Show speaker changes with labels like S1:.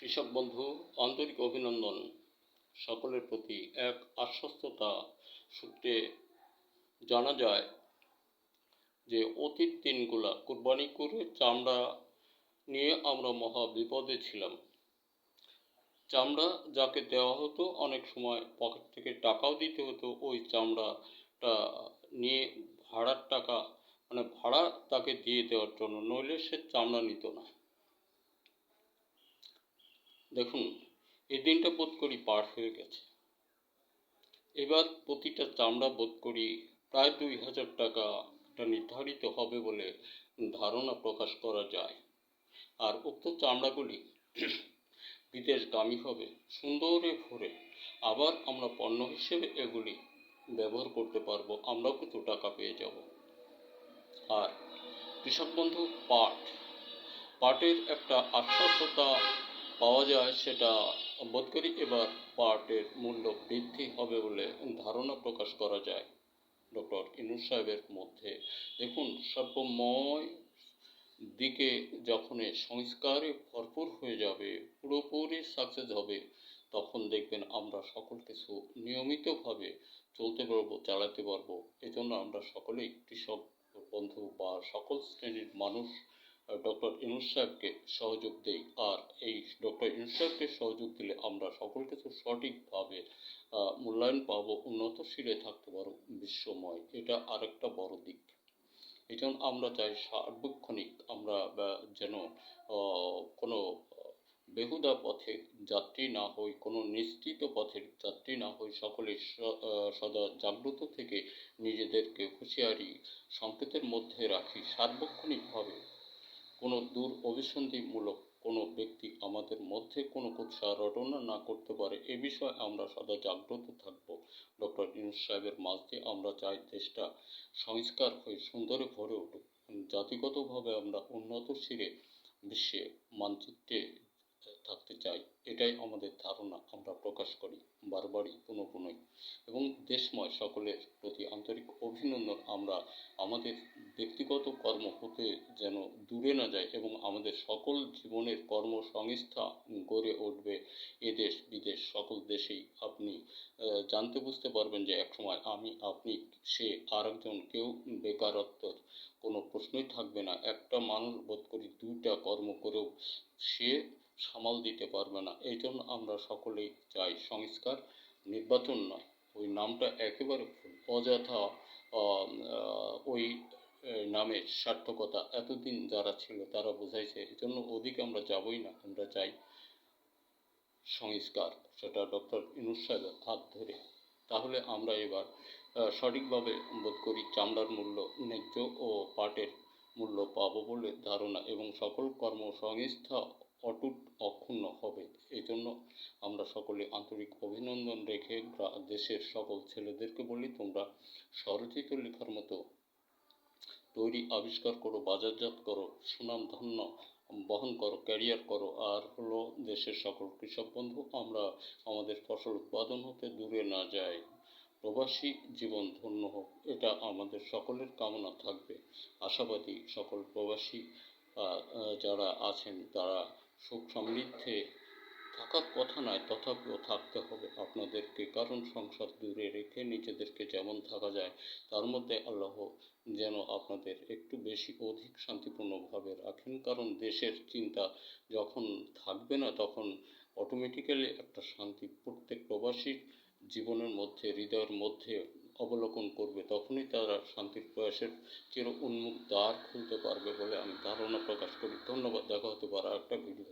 S1: কৃষক বন্ধু, আন্তরিক অভিনন্দন। সকলের প্রতি এক আশ্বস্ততা সূত্রে জানা যায় যে অতীত দিনগুলা কুরবানি করে চামড়া নিয়ে আমরা মহা বিপদে ছিলাম। চামড়া যাকে দেওয়া হতো, অনেক সময় পকেট থেকে টাকাও দিতে হতো ওই চামড়াটা নিয়ে ভাড়ার টাকা, ভাড়া তাকে দিয়ে দেওয়ার জন্য, নইলে সে চামড়া নিত না। দেখুন, এই দিনটা বোধ করি পার হয়ে গেছে। এবার প্রতিটা চামড়া বোধ করি প্রায় 2000 টাকা নির্ধারিত হবে বলে ধারণা প্রকাশ করা যায়। আর উক্ত চামড়াগুলি বিদেশগামী হবে, সুন্দরে ভরে। আবার আমরা পণ্য হিসেবে এগুলি ব্যবহার করতে পারবো, আমরাও কিছু টাকা পেয়ে যাব। আর কৃষক বন্ধু, পাটের একটা আশ্বস্ততা পাওয়া যায়, সেটা বোধ করি এবার পাটের মূল্য বৃদ্ধি হবে বলে ধারণা প্রকাশ করা যায় ডক্টর ইউনূস সাহেবের মধ্যে। দেখুন, সর্বময় দিকে যখন সংস্কারে ভরপুর হয়ে যাবে, পুরোপুরি সাকসেস হবে, তখন দেখবেন আমরা সকল কিছু নিয়মিতভাবে চলতে পারবো, চালাতে পারবো। এজন্য আমরা সকলেই কৃষক বন্ধু বা সকল শ্রেণীর মানুষ ডক্টর ইউনূস সাহেবকে সহযোগ দেই। আর এই ডক্টর ইউনূস সাহেবকে সহযোগ দিলে আমরা সকল কিছু সঠিকভাবে মূল্যায়ন পাবো, উন্নত শিরে থাকতে পারবো বিশ্বময়। এটা আরেকটা বড় দিক। এই জন্য আমরা চাই সার্বক্ষণিক আমরা যেন কোনো বেহুদা পথে যাত্রী না হই, কোনো নিশ্চিত পথের যাত্রী না হই। সকলে সদা জাগ্রত থেকে নিজেদেরকে হুঁশিয়ারি সংকেতের মধ্যে রাখি। সার্বক্ষণিকভাবে কোনো দূর অভিসন্ধিমূলক কোনো ব্যক্তি আমাদের মধ্যে কোনো কুৎসা রটনা না করতে পারে, এ বিষয়ে আমরা সদা জাগ্রত থাকব। ডক্টর ইউনূস সাহেবের মাঝ দিয়ে আমরা চাই দেশটা সংস্কার হয়ে সুন্দরে ভরে উঠুক, জাতিগতভাবে আমরা উন্নত শিরে বিশ্বে মানচিত্রে থাকতে চাই। এটাই আমাদের ধারণা, আমরা প্রকাশ করি বারবারই, পুনঃ এবং দেশময় সকলের প্রতি আন্তরিক অভিনন্দন। আমরা আমাদের ব্যক্তিগত কর্ম হতে যেন দূরে না যায় এবং আমাদের সকল জীবনের কর্মসংস্থা গড়ে উঠবে। এদেশ বিদেশ সকল দেশেই আপনি জানতে বুঝতে পারবেন যে একসময় আমি, আপনি, সে, আরেকজন, কেউ বেকারত্বের কোনো প্রশ্নই থাকবে না। একটা মানুষ বোধ করি 2টা কর্ম করেও সে সামাল দিতে পারবে না। এই জন্য আমরা সকলেই চাই সংস্কার, নির্বাচন নয়। ওই নামটা একেবারে অযথা ওই নামের সার্থকতা এতদিন যারা ছিল তারা বুঝাইছে, এই জন্য ওদিকে আমরা যাবই না। আমরা চাই সংস্কার, সেটা ডক্টর ইউনূস সাহেবের হাত ধরে। তাহলে আমরা এবার সঠিকভাবে বোধ করি চামড়ার মূল্য ন্যায্য ও পাটের মূল্য পাবো বলে ধারণা, এবং সকল কর্মসংস্থা অটুট অক্ষুণ্ণ হবে। এই জন্য আমরা সকলে আন্তরিক অভিনন্দন রেখে দেশের সকল ছেলেদেরকে বলি, তোমরা স্বরচিত লেখার মতো তৈরি আবিষ্কার করো, বাজারজাত করো, সুনামধন্য বহন করো, ক্যারিয়ার করো। আর হলো দেশের সকল কৃষক বন্ধু, আমরা আমাদের ফসল উৎপাদন হতে দূরে না যাই, প্রবাসী জীবন ধন্য হোক, এটা আমাদের সকলের কামনা থাকবে। আশাবাদী সকল প্রবাসী যারা আছেন তারা সুখ সমৃদ্ধে থাকার কথা নয়, তথাপিও থাকতে হবে আপনাদেরকে। কারণ সংসার দূরে রেখে নিজেদেরকে যেমন থাকা যায়, তার মধ্যে আল্লাহ যেন আপনাদের একটু বেশি অধিক শান্তিপূর্ণভাবে রাখেন। কারণ দেশের চিন্তা যখন থাকবে না, তখন অটোমেটিক্যালি একটা শান্তি প্রত্যেক প্রবাসীর জীবনের মধ্যে, হৃদয়ের মধ্যে অবলোকন করবে। তখনই তারা শান্তির প্রয়াসের চির উন্মুখ দ্বার খুলতে পারবে বলে আমি ধারণা প্রকাশ করি। ধন্যবাদ। দেখা হতে পারে একটা ভিডিও।